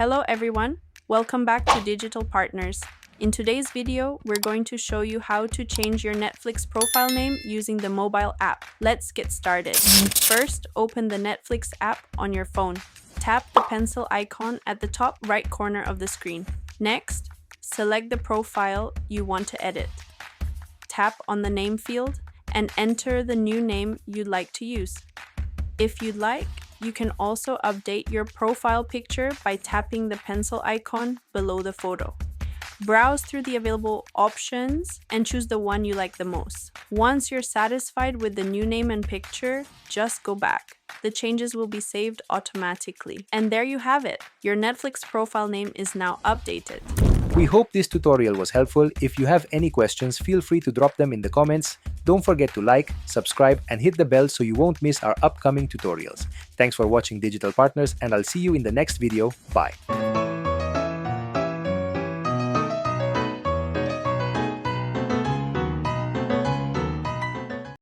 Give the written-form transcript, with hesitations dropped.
Hello everyone, welcome back to Digital Partners. In today's video, we're going to show you how to change your Netflix profile name using the mobile app. Let's get started. First, open the Netflix app on your phone. Tap the pencil icon at the top right corner of the screen. Next, select the profile you want to edit. Tap on the name field and enter the new name you'd like to use. If you'd like, you can also update your profile picture by tapping the pencil icon below the photo. Browse through the available options and choose the one you like the most. Once you're satisfied with the new name and picture, just go back. The changes will be saved automatically. And there you have it. Your Netflix profile name is now updated. We hope this tutorial was helpful. If you have any questions, feel free to drop them in the comments. Don't forget to like, subscribe, and hit the bell so you won't miss our upcoming tutorials. Thanks for watching Digital Partners, and I'll see you in the next video. Bye.